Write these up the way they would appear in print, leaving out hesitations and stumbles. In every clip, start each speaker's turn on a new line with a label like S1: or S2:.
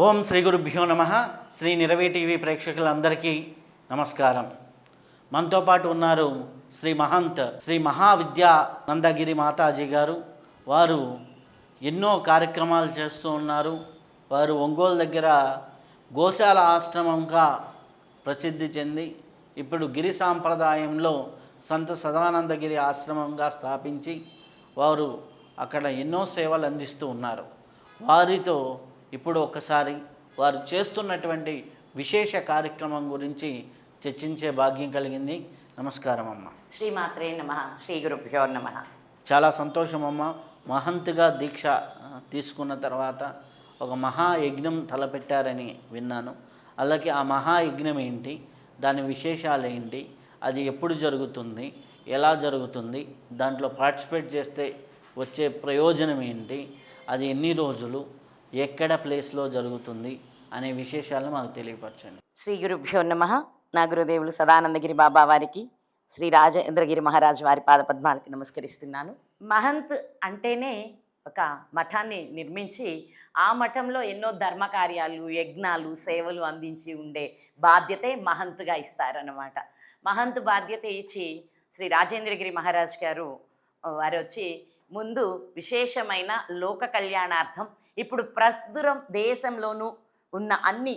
S1: ఓం శ్రీ గురుభ్యో నమ. శ్రీ నిరవి టీవీ ప్రేక్షకులందరికీ నమస్కారం. మనతో పాటు ఉన్నారు శ్రీ మహంత్ శ్రీ మహావిద్యానందగిరి మాతాజీ గారు. వారు ఎన్నో కార్యక్రమాలు చేస్తూ ఉన్నారు. వారు ఒంగోలు దగ్గర గోశాల ఆశ్రమంగా ప్రసిద్ధి చెంది ఇప్పుడు గిరి సాంప్రదాయంలో సంత సదానందగిరి ఆశ్రమంగా స్థాపించి వారు అక్కడ ఎన్నో సేవలు అందిస్తూ ఉన్నారు. వారితో ఇప్పుడు ఒకసారి వారు చేస్తున్నటువంటి విశేష కార్యక్రమం గురించి చర్చించే భాగ్యం కలిగింది. నమస్కారం అమ్మ.
S2: శ్రీమాత్రే నమః. శ్రీ గురుభ్యో నమః.
S1: చాలా సంతోషం అమ్మ. మహంత్గా దీక్ష తీసుకున్న తర్వాత ఒక మహాయజ్ఞం తలపెట్టారని విన్నాను. అలాగే ఆ మహాయజ్ఞం ఏంటి, దాని విశేషాలు ఏంటి, అది ఎప్పుడు జరుగుతుంది, ఎలా జరుగుతుంది, దాంట్లో పార్టిసిపేట్ చేస్తే వచ్చే ప్రయోజనం ఏంటి, అది ఎన్ని రోజులు, ఎక్కడ ప్లేస్లో జరుగుతుంది అనే విశేషాలను మాకు తెలియపరచండి.
S2: శ్రీ గురుభ్యో నమః. నా గురుదేవులు సదానందగిరి బాబా వారికి, శ్రీ రాజేంద్రగిరి మహారాజు వారి పాదపద్మాలకి నమస్కరిస్తున్నాను. మహంత్ అంటేనే ఒక మఠాన్ని నిర్మించి ఆ మఠంలో ఎన్నో ధర్మకార్యాలు, యజ్ఞాలు, సేవలు అందించి ఉండే బాధ్యతే మహంత్గా ఇస్తారన్నమాట. మహంత్ బాధ్యత ఇచ్చి శ్రీ రాజేంద్రగిరి మహారాజ్ గారు వారు వచ్చి ముందు విశేషమైన లోక కళ్యాణార్థం ఇప్పుడు ప్రస్తుతం దేశంలోనూ ఉన్న అన్ని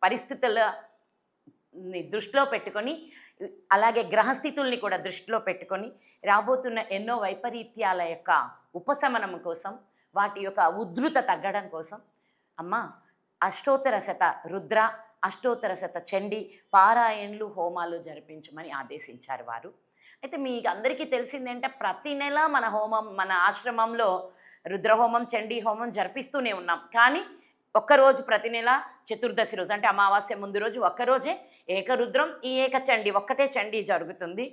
S2: పరిస్థితులని దృష్టిలో పెట్టుకొని, అలాగే గ్రహస్థితుల్ని కూడా దృష్టిలో పెట్టుకొని రాబోతున్న ఎన్నో వైపరీత్యాల యొక్క ఉపశమనం కోసం, వాటి యొక్క ఉధృత తగ్గడం కోసం అమ్మ అష్టోత్తర శత రుద్ర, అష్టోత్తర శత చండీ పారాయణలు, హోమాలు జరిపించమని ఆదేశించారు వారు. అయితే మీకు అందరికీ తెలిసిందేంటే ప్రతి నెల మన ఆశ్రమంలో రుద్రహోమం, చండీ హోమం జరిపిస్తూనే ఉన్నాం. కానీ ఒక్కరోజు ప్రతి నెల చతుర్దశి రోజు అంటే అమావాస్య ముందు రోజు ఒక్కరోజే ఏకరుద్రం, ఈ ఏకచండీ ఒక్కటే చండీ జరుగుతుంది.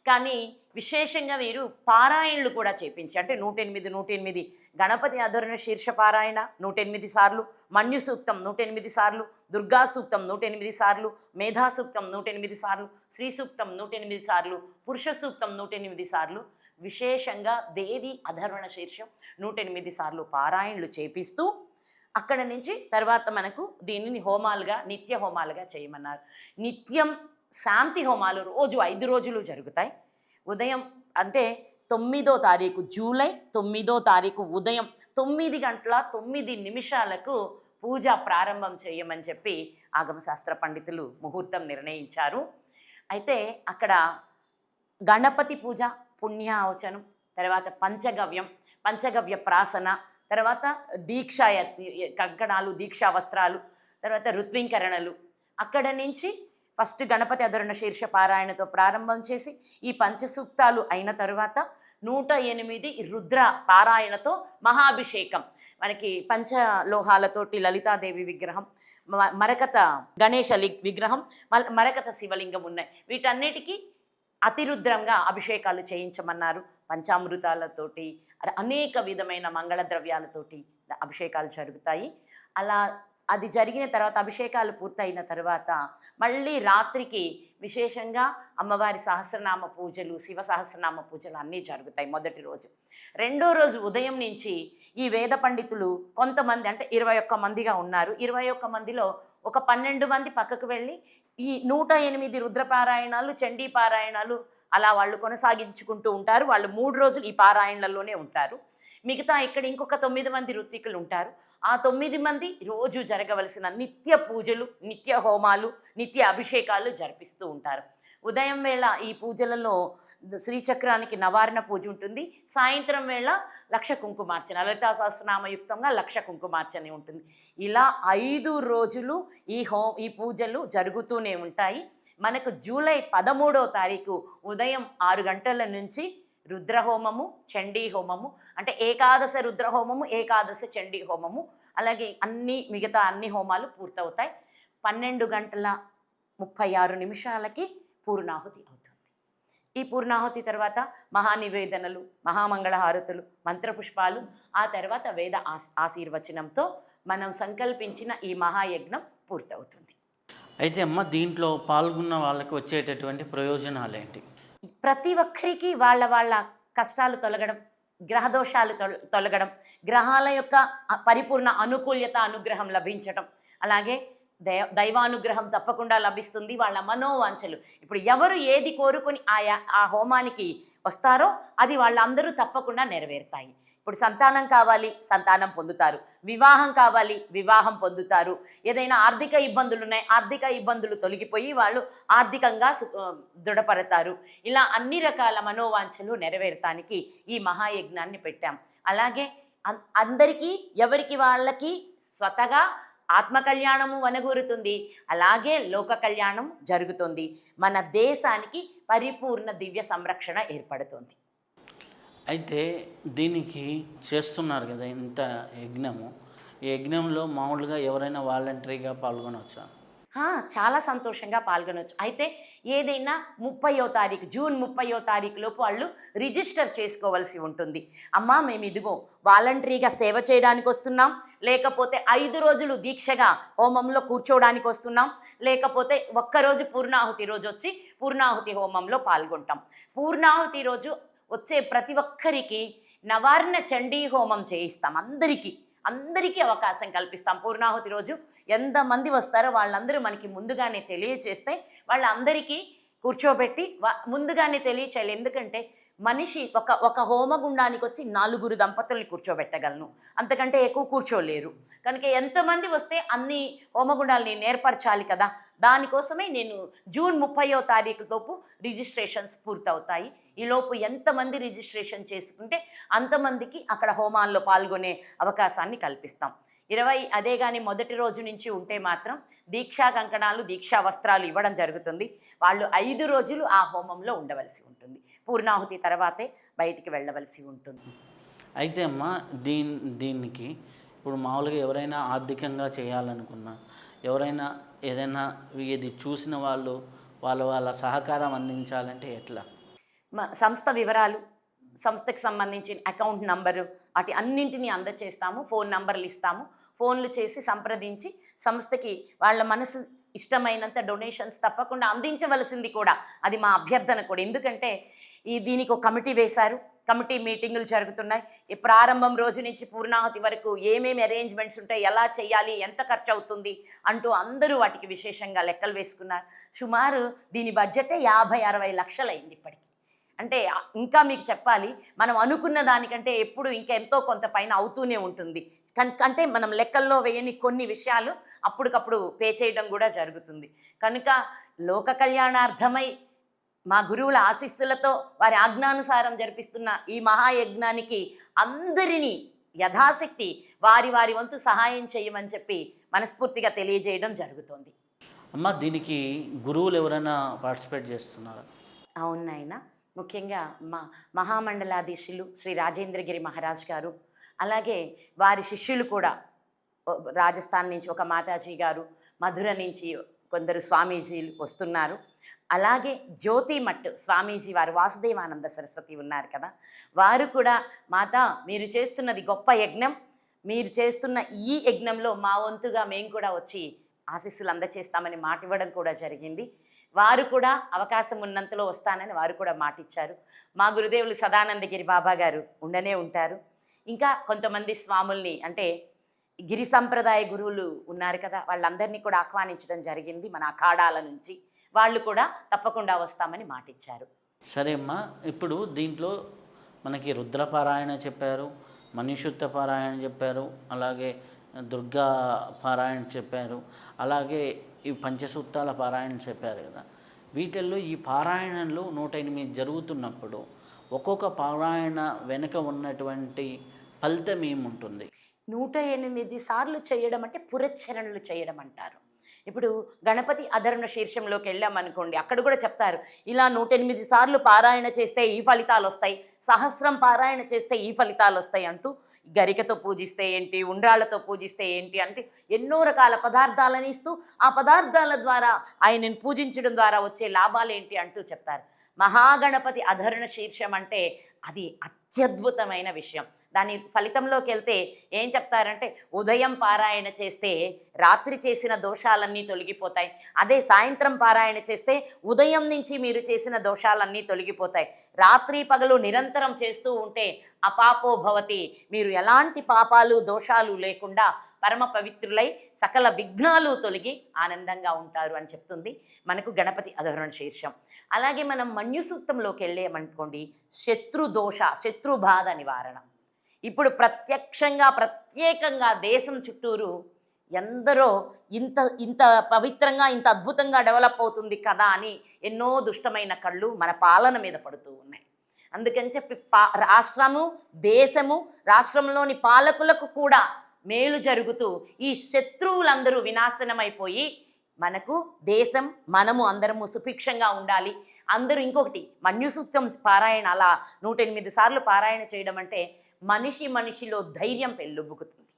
S2: కానీ విశేషంగా వీరు పారాయణలు కూడా చేపించి, అంటే 108 గణపతి ఆధరణ శీర్ష పారాయణ 108 సార్లు, మన్యు సూక్తం 108 సార్లు, దుర్గా సూక్తం 108 సార్లు, మేధా సూక్తం 108 సార్లు, శ్రీ సూక్తం 108 సార్లు, పురుష సూక్తం 108 సార్లు, విశేషంగా దేవి అధర్వణ శీర్షం 108 సార్లు పారాయణలు చేపిస్తూ అక్కడ నుంచి తర్వాత మనకు దీనిని హోమాలుగా, నిత్య హోమాలుగా చేయమన్నారు. నిత్యం శాంతి హోమాలు రోజు 5 రోజులు జరుగుతాయి. ఉదయం అంటే 9వ తారీఖు, జూలై 9వ తారీఖు ఉదయం 9:09 పూజ ప్రారంభం చేయమని చెప్పి ఆగమశాస్త్ర పండితులు ముహూర్తం నిర్ణయించారు. అయితే అక్కడ గణపతి పూజ, పుణ్యావచనం, తర్వాత పంచగవ్య ప్రాసన, తర్వాత దీక్ష కంకణాలు, దీక్షా వస్త్రాలు, తర్వాత ఋత్వింకరణలు. అక్కడ నుంచి ఫస్ట్ గణపతి అధరణ శీర్ష పారాయణతో ప్రారంభం చేసి ఈ పంచసూక్తాలు అయిన తర్వాత 108 రుద్ర పారాయణతో మహాభిషేకం. మనకి పంచలోహాలతోటి లలితాదేవి విగ్రహం, మరకత గణేశ విగ్రహం, మరకత శివలింగం ఉన్నాయి. వీటన్నిటికీ అతిరుద్రంగా అభిషేకాలు చేయించమన్నారు. పంచామృతాలతోటి, అనేక విధమైన మంగళ ద్రవ్యాలతోటి అభిషేకాలు జరుగుతాయి. అలా అది జరిగిన తర్వాత, అభిషేకాలు పూర్తయిన తర్వాత మళ్ళీ రాత్రికి విశేషంగా అమ్మవారి సహస్రనామ పూజలు, శివ సహస్రనామ పూజలు అన్నీ జరుగుతాయి మొదటి రోజు. రెండో రోజు ఉదయం నుంచి ఈ వేద పండితులు కొంతమంది, అంటే 21 మందిగా ఉన్నారు, 21 మందిలో ఒక 12 మంది పక్కకు వెళ్ళి ఈ 108 రుద్రపారాయణాలు, చండీ పారాయణాలు అలా వాళ్ళు కొనసాగించుకుంటూ ఉంటారు. వాళ్ళు 3 రోజులు ఈ పారాయణలలోనే ఉంటారు. మిగతా ఇక్కడ ఇంకొక 9 మంది ఋత్వికులు ఉంటారు. ఆ 9 మంది రోజు జరగవలసిన నిత్య పూజలు, నిత్య హోమాలు, నిత్య అభిషేకాలు జరిపిస్తూ ఉంటారు. ఉదయం వేళ ఈ పూజలలో శ్రీచక్రానికి నవారణ పూజ ఉంటుంది. సాయంత్రం వేళ లక్ష కుంకుమార్చన, లలితా సహస్రనామయుక్తంగా లక్ష కుంకుమార్చన ఉంటుంది. ఇలా 5 రోజులు ఈ పూజలు జరుగుతూనే ఉంటాయి. మనకు జూలై 13వ తారీఖు ఉదయం 6 గంటల నుంచి రుద్రహోమము, చండీ హోమము, అంటే ఏకాదశ రుద్రహోమము, ఏకాదశ చండీ హోమము, అలాగే మిగతా అన్ని హోమాలు పూర్తవుతాయి. 12:36 పూర్ణాహుతి అవుతుంది. ఈ పూర్ణాహుతి తర్వాత మహానివేదనలు, మహామంగళహారతులు, మంత్రపుష్పాలు, ఆ తర్వాత వేద ఆశీర్వచనంతో మనం సంకల్పించిన ఈ మహాయజ్ఞం పూర్తవుతుంది.
S1: అయితే అమ్మ, దీంట్లో పాల్గొన్న వాళ్ళకి వచ్చేటటువంటి ప్రయోజనాలు ఏంటి?
S2: ప్రతి ఒక్కరికి వాళ్ళ కష్టాలు తొలగడం, గ్రహదోషాలు తొలగడం, గ్రహాల యొక్క పరిపూర్ణ అనుకూల్యత అనుగ్రహం లభించటం, అలాగే దైవానుగ్రహం తప్పకుండా లభిస్తుంది. వాళ్ళ మనోవాంఛలు ఇప్పుడు ఎవరు ఏది కోరుకొని ఆ హోమానికి వస్తారో అది వాళ్ళందరూ తప్పకుండా నెరవేరుతాయి. ఇప్పుడు సంతానం కావాలి, సంతానం పొందుతారు. వివాహం కావాలి, వివాహం పొందుతారు. ఏదైనా ఆర్థిక ఇబ్బందులు ఉన్నాయి, ఆర్థిక ఇబ్బందులు తొలగిపోయి వాళ్ళు ఆర్థికంగా దృఢపడతారు. ఇలా అన్ని రకాల మనోవాంఛలు నెరవేరటానికి ఈ మహాయజ్ఞాన్ని పెట్టాం. అలాగే అందరికీ ఎవరికి వాళ్ళకి స్వతగా ఆత్మ కళ్యాణము వనగూరుతుంది, అలాగే లోక కళ్యాణం జరుగుతుంది. మన దేశానికి పరిపూర్ణ దివ్య సంరక్షణ ఏర్పడుతుంది.
S1: అయితే దీనికి చేస్తున్నారు కదా ఇంత యజ్ఞము, ఈ యజ్ఞంలో మామూలుగా ఎవరైనా వాలంటరీగా పాల్గొనవచ్చా?
S2: చాలా సంతోషంగా పాల్గొనవచ్చు. అయితే ఏదైనా 30వ తారీఖు జూన్ 30వ తారీఖు లోపు వాళ్ళు రిజిస్టర్ చేసుకోవాల్సి ఉంటుంది. అమ్మా మేము ఇదిగో వాలంటరీగా సేవ చేయడానికి వస్తున్నాం, లేకపోతే 5 రోజులు దీక్షగా హోమంలో కూర్చోవడానికి వస్తున్నాం, లేకపోతే ఒక్కరోజు పూర్ణాహుతి రోజు వచ్చి పూర్ణాహుతి హోమంలో పాల్గొంటాం. పూర్ణాహుతి రోజు వచ్చే ప్రతి ఒక్కరికి నవార్ణ చండీ హోమం చేయిస్తాం. అందరికీ అవకాశం కల్పిస్తాం. పూర్ణాహుతి రోజు ఎంతమంది వస్తారో వాళ్ళందరూ మనకి ముందుగానే తెలియచేస్తే వాళ్ళందరికీ కూర్చోబెట్టి ముందుగానే తెలియచేయాలి. ఎందుకంటే మనిషి ఒక హోమగుండానికి వచ్చి 4 దంపతుల్ని కూర్చోబెట్టగలను, అంతకంటే ఎక్కువ కూర్చోలేరు. కనుక ఎంతమంది వస్తే అన్ని హోమగుండాలని నేర్పరచాలి కదా. దానికోసమే నేను జూన్ 30వ తారీఖు లోపు రిజిస్ట్రేషన్స్ పూర్తవుతాయి. ఈలోపు ఎంతమంది రిజిస్ట్రేషన్ చేసుకుంటే అంతమందికి అక్కడ హోమాల్లో పాల్గొనే అవకాశాన్ని కల్పిస్తాం. అదే కానీ మొదటి రోజు నుంచి ఉంటే మాత్రం దీక్షా కంకణాలు, దీక్షా వస్త్రాలు ఇవ్వడం జరుగుతుంది. వాళ్ళు 5 రోజులు ఆ హోమంలో ఉండవలసి ఉంటుంది. పూర్ణాహుతి తర్వాతే బయటికి వెళ్ళవలసి ఉంటుంది.
S1: అయితే అమ్మా దీనికి ఇప్పుడు మామూలుగా ఎవరైనా ఆర్థికంగా చేయాలనుకున్నా, ఎవరైనా ఏదైనా ఇది చూసిన వాళ్ళు వాళ్ళ సహకారం అందించాలంటే ఎట్లా?
S2: సంస్థ వివరాలు, సంస్థకి సంబంధించిన అకౌంట్ నంబరు వాటి అన్నింటినీ అందచేస్తాము. ఫోన్ నంబర్లు ఇస్తాము. ఫోన్లు చేసి సంప్రదించి సంస్థకి వాళ్ళ మనసు ఇష్టమైనంత డొనేషన్స్ తప్పకుండా అందించవలసింది కూడా, అది మా అభ్యర్థన కూడా. ఎందుకంటే దీనికి ఒక కమిటీ వేశారు, కమిటీ మీటింగులు జరుగుతున్నాయి. ఈ ప్రారంభం రోజు నుంచి పూర్ణాహుతి వరకు ఏమేమి అరేంజ్మెంట్స్ ఉంటాయి, ఎలా చేయాలి, ఎంత ఖర్చు అవుతుంది అంటూ అందరూ వాటికి విశేషంగా లెక్కలు వేసుకున్నారు. సుమారు దీని బడ్జెటే 50-60 లక్షలు అయింది ఇప్పటికి. అంటే ఇంకా మీకు చెప్పాలి, మనం అనుకున్న దానికంటే ఎప్పుడు ఇంకా ఎంతో కొంత పైన అవుతూనే ఉంటుంది. అంటే మనం లెక్కల్లో వేయని కొన్ని విషయాలు అప్పటికప్పుడు పే చేయడం కూడా జరుగుతుంది. కనుక లోక కళ్యాణార్థమై మా గురువుల ఆశీస్సులతో వారి ఆజ్ఞానుసారం జరిపిస్తున్న ఈ మహాయజ్ఞానికి అందరినీ యథాశక్తి వారి వంతు సహాయం చేయమని చెప్పి మనస్ఫూర్తిగా తెలియజేయడం జరుగుతుంది.
S1: అమ్మ, దీనికి గురువులు ఎవరైనా పార్టిసిపేట్ చేస్తున్నారా?
S2: అవును నాయన. ముఖ్యంగా మహామండలాధీశులు శ్రీ రాజేంద్రగిరి మహారాజ్ గారు, అలాగే వారి శిష్యులు కూడా రాజస్థాన్ నుంచి ఒక మాతాజీ గారు, మధుర నుంచి కొందరు స్వామీజీలు వస్తున్నారు. అలాగే జ్యోతిమఠ్ స్వామీజీ వారు వాసుదేవానంద సరస్వతి ఉన్నారు కదా, వారు కూడా మాత మీరు చేస్తున్నది గొప్ప యజ్ఞం, మీరు చేస్తున్న ఈ యజ్ఞంలో మా వంతుగా మేము కూడా వచ్చి ఆశీస్సులు అందచేస్తామని మాట ఇవ్వడం కూడా జరిగింది. వారు కూడా అవకాశం ఉన్నంతలో వస్తానని వారు కూడా మాటిచ్చారు. మా గురుదేవులు సదానందగిరి బాబా గారు ఉండనే ఉంటారు. ఇంకా కొంతమంది స్వాముల్ని, అంటే గిరి సంప్రదాయ గురువులు ఉన్నారు కదా, వాళ్ళందరినీ కూడా ఆహ్వానించడం జరిగింది మన అఖాడాల నుంచి. వాళ్ళు కూడా తప్పకుండా వస్తామని మాటిచ్చారు.
S1: సరే అమ్మా, ఇప్పుడు దీంట్లో మనకి రుద్రపారాయణ చెప్పారు, మణిశుద్ధ పారాయణ చెప్పారు, అలాగే దుర్గా పారాయణ చెప్పారు, అలాగే ఈ పంచసూత్రాల పారాయణ చెప్పారు కదా. వీటిల్లో ఈ పారాయణంలో 108 జరుగుతున్నప్పుడు ఒక్కొక్క పారాయణ వెనుక ఉన్నటువంటి ఫలితం ఏముంటుంది?
S2: 108 సార్లు చేయడం అంటే పురచ్చరణలు చేయడం అంటారు. ఇప్పుడు గణపతి అధర్ణ శీర్షంలోకి వెళ్ళామనుకోండి, అక్కడ కూడా చెప్తారు, ఇలా 108 సార్లు పారాయణ చేస్తే ఈ ఫలితాలు వస్తాయి, సహస్రం పారాయణ చేస్తే ఈ ఫలితాలు వస్తాయి అంటూ, గరికతో పూజిస్తే ఏంటి, ఉండ్రాళ్లతో పూజిస్తే ఏంటి అంటే ఎన్నో రకాల పదార్థాలను ఇస్తూ ఆ పదార్థాల ద్వారా ఆయనను పూజించడం ద్వారా వచ్చే లాభాలు ఏంటి అంటూ చెప్తారు. మహాగణపతి అధర్ణ శీర్షం అంటే అది అత్యద్భుతమైన విషయం. దాని ఫలితంలోకి వెళ్తే ఏం చెప్తారంటే, ఉదయం పారాయణ చేస్తే రాత్రి చేసిన దోషాలన్నీ తొలగిపోతాయి. అదే సాయంత్రం పారాయణ చేస్తే ఉదయం నుంచి మీరు చేసిన దోషాలన్నీ తొలగిపోతాయి. రాత్రి పగలు నిరంతరం చేస్తూ ఉంటే అపాపో భవతి, మీరు ఎలాంటి పాపాలు దోషాలు లేకుండా పరమ పవిత్రులై సకల విఘ్నాలు తొలగి ఆనందంగా ఉంటారు అని చెప్తుంది మనకు గణపతి అధర్వణ శీర్షం. అలాగే మనం మన్యు సూక్తంలోకి వెళ్ళామనుకోండి, శత్రు బాధ నివారణ. ఇప్పుడు ప్రత్యేకంగా దేశం చుట్టూరు ఎందరో ఇంత ఇంత పవిత్రంగా ఇంత అద్భుతంగా డెవలప్ అవుతుంది కదా అని ఎన్నో దుష్టమైన కళ్ళు మన పాలన మీద పడుతూ ఉన్నాయి. అందుకని చెప్పి రాష్ట్రము, దేశము, రాష్ట్రంలోని పాలకులకు కూడా మేలు జరుగుతూ ఈ శత్రువులందరూ వినాశనమైపోయి మనకు దేశం, మనము అందరము సుభిక్షంగా ఉండాలి. అందరూ ఇంకొకటి, మన్యు సూక్తం పారాయణ అలా 108 సార్లు పారాయణ చేయడం అంటే మనిషిలో ధైర్యం పెళ్ళుబుకుతుంది,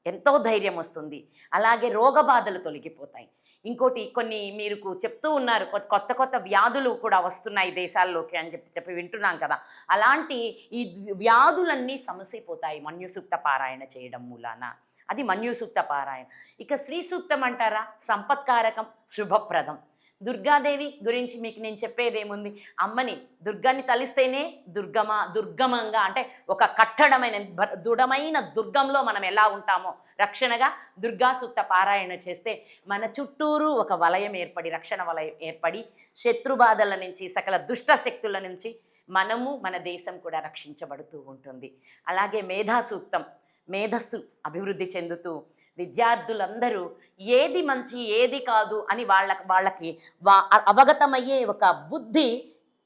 S2: ఎంతో ధైర్యం వస్తుంది. అలాగే రోగబాధలు తొలగిపోతాయి. ఇంకోటి, కొన్ని మీరు చెప్తూ ఉన్నారు, కొత్త వ్యాధులు కూడా వస్తున్నాయి దేశాల్లోకి అని చెప్పి వింటున్నాం కదా. అలాంటి ఈ వ్యాధులన్నీ సమసిపోతాయి మన్యు సూక్త పారాయణ చేయడం మూలాన. అది మన్యు సూక్త పారాయణ. ఇక శ్రీ సూక్తం అంటారా, సంపత్కారకం, శుభప్రదం. దుర్గాదేవి గురించి మీకు నేను చెప్పేదేముంది, అమ్మని దుర్గాన్ని తలిస్తేనే దుర్గమంగా, అంటే ఒక కట్టడమైన దృఢమైన దుర్గంలో మనం ఎలా ఉంటామో రక్షణగా దుర్గా సూక్త పారాయణ చేస్తే మన చుట్టూరు ఒక వలయం ఏర్పడి, రక్షణ వలయం ఏర్పడి శత్రుబాధల నుంచి, సకల దుష్ట శక్తుల నుంచి మనము, మన దేశం కూడా రక్షించబడుతూ ఉంటుంది. అలాగే మేధా సూక్తం, మేధస్సు అభివృద్ధి చెందుతూ విద్యార్థులందరూ ఏది మంచి ఏది కాదు అని వాళ్ళకి అవగతమయ్యే ఒక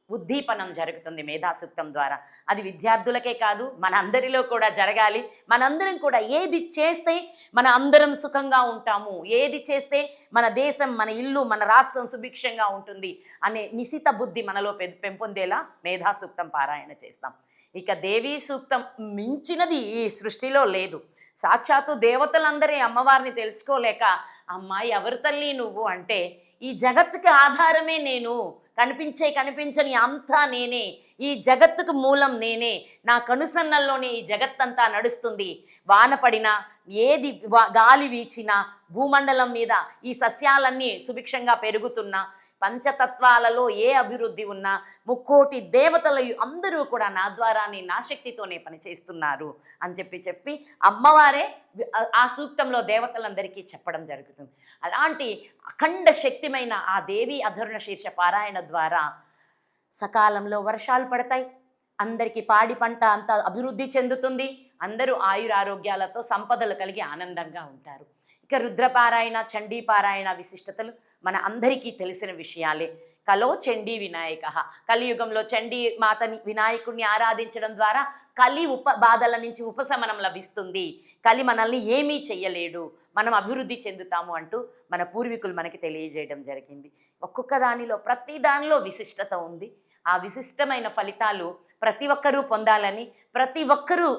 S2: ఉద్దీపనం జరుగుతుంది మేధాసూక్తం ద్వారా. అది విద్యార్థులకే కాదు, మన అందరిలో కూడా జరగాలి. మనందరం కూడా ఏది చేస్తే మన అందరం సుఖంగా ఉంటాము, ఏది చేస్తే మన దేశం, మన ఇల్లు, మన రాష్ట్రం సుభిక్షంగా ఉంటుంది అనే నిశిత బుద్ధి మనలో పెంపొందేలా మేధాసూక్తం పారాయణ చేస్తాం. ఇక దేవీ సూక్తం మించినది ఈ సృష్టిలో లేదు. సాక్షాత్తు దేవతలందరి అమ్మవారిని తెలుసుకోలేక, అమ్మాయి ఎవరు తల్లి నువ్వు అంటే, ఈ జగత్తుకి ఆధారమే నేను, కనిపించని అంతా నేనే, ఈ జగత్తుకు మూలం నేనే, నా కనుసన్నల్లోనే ఈ జగత్తంతా నడుస్తుంది. వాన పడినా, ఏది గాలి వీచినా, భూమండలం మీద ఈ సస్యాలన్నీ సుభిక్షంగా పెరుగుతున్నా, పంచతత్వాలలో ఏ అభివృద్ధి ఉన్నా, 3,000,000 దేవతలు అందరూ కూడా నా ద్వారానే, నా శక్తితోనే పనిచేస్తున్నారు అని చెప్పి అమ్మవారే ఆ సూక్తంలో దేవతలందరికీ చెప్పడం జరుగుతుంది. అలాంటి అఖండ శక్తిమైన ఆ దేవి అధర్వణ శీర్ష పారాయణ ద్వారా సకాలంలో వర్షాలు పడతాయి, అందరికీ పాడి పంట అంతా అభివృద్ధి చెందుతుంది, అందరూ ఆయురారోగ్యాలతో సంపదలు కలిగి ఆనందంగా ఉంటారు. ఇక రుద్రపారాయణ, చండీ పారాయణ విశిష్టతలు మన అందరికీ తెలిసిన విషయాలే. కలో చండీ వినాయక, కలియుగంలో చండీ మాతని, వినాయకుడిని ఆరాధించడం ద్వారా బాధల నుంచి ఉపశమనం లభిస్తుంది, కలి మనల్ని ఏమీ చెయ్యలేడు, మనం అభివృద్ధి చెందుతాము అంటూ మన పూర్వీకులు మనకి తెలియజేయడం జరిగింది. ఒక్కొక్క దానిలో, ప్రతి దానిలో విశిష్టత ఉంది. ఆ విశిష్టమైన ఫలితాలు ప్రతి ఒక్కరూ పొందాలని, ప్రతి ఒక్కరూ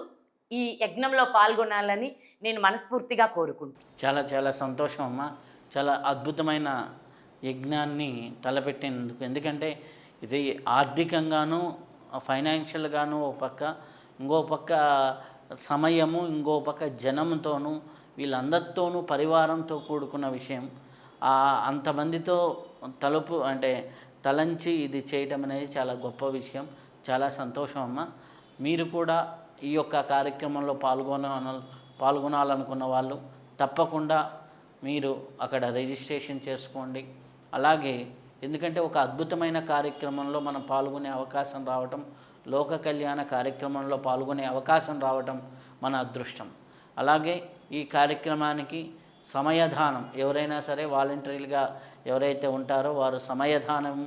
S2: ఈ యజ్ఞంలో పాల్గొనాలని నేను మనస్ఫూర్తిగా కోరుకుంటున్నాను.
S1: చాలా చాలా సంతోషం అమ్మ. చాలా అద్భుతమైన యజ్ఞాన్ని తలపెట్టినందుకు. ఎందుకంటే ఇది ఆర్థికంగాను, ఫైనాన్షియల్గాను ఒక పక్క, ఇంకో పక్క సమయము, ఇంకో పక్క జనంతోనూ, వీళ్ళందరితోనూ పరివారంతో కూడుకున్న విషయం. అంతమందితో తలంచి ఇది చేయటం అనేది చాలా గొప్ప విషయం. చాలా సంతోషం అమ్మ. మీరు కూడా ఈ యొక్క కార్యక్రమంలో పాల్గొనాలనుకున్న వాళ్ళు తప్పకుండా మీరు అక్కడ రిజిస్ట్రేషన్ చేసుకోండి. అలాగే ఎందుకంటే ఒక అద్భుతమైన కార్యక్రమంలో మనం పాల్గొనే అవకాశం రావటం, లోక కళ్యాణ కార్యక్రమంలో పాల్గొనే అవకాశం రావటం మన అదృష్టం. అలాగే ఈ కార్యక్రమానికి సమయదానం, ఎవరైనా సరే వాలంటరీలుగా ఎవరైతే ఉంటారో వారు సమయదానం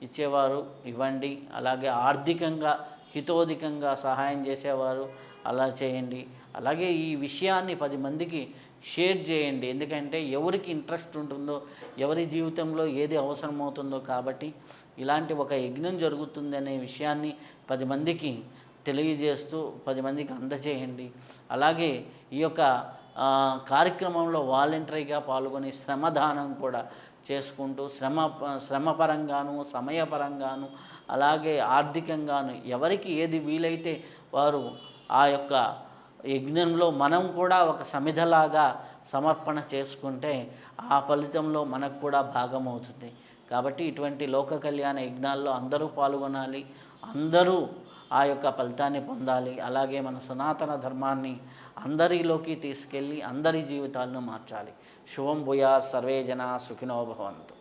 S1: ఇచ్చేవారు ఇవ్వండి. అలాగే ఆర్థికంగా హితోధికంగా సహాయం చేసేవారు అలా చేయండి. అలాగే ఈ విషయాన్ని 10 మందికి షేర్ చేయండి. ఎందుకంటే ఎవరికి ఇంట్రెస్ట్ ఉంటుందో, ఎవరి జీవితంలో ఏది అవసరమవుతుందో, కాబట్టి ఇలాంటి ఒక యజ్ఞం జరుగుతుంది అనే విషయాన్ని 10 మందికి తెలియజేస్తూ 10 మందికి అందజేయండి. అలాగే ఈ యొక్క కార్యక్రమంలో వాలంటరీగా పాల్గొని శ్రమదానం కూడా చేసుకుంటూ శ్రమపరంగాను, సమయపరంగాను, అలాగే ఆర్థికంగాను ఎవరికి ఏది వీలైతే వారు ఆ యొక్క యజ్ఞంలో మనం కూడా ఒక సమిధలాగా సమర్పణ చేసుకుంటే ఆ ఫలితంలో మనకు కూడా భాగం అవుతుంది. కాబట్టి ఇటువంటి లోక కళ్యాణ యజ్ఞాల్లో అందరూ పాల్గొనాలి, అందరూ ఆ యొక్క ఫలితాన్ని పొందాలి. అలాగే మన సనాతన ధర్మాన్ని అందరిలోకి తీసుకెళ్ళి అందరి జీవితాలను మార్చాలి. శుభం భూయాత్, సర్వే జనా సుఖినో భవంతు.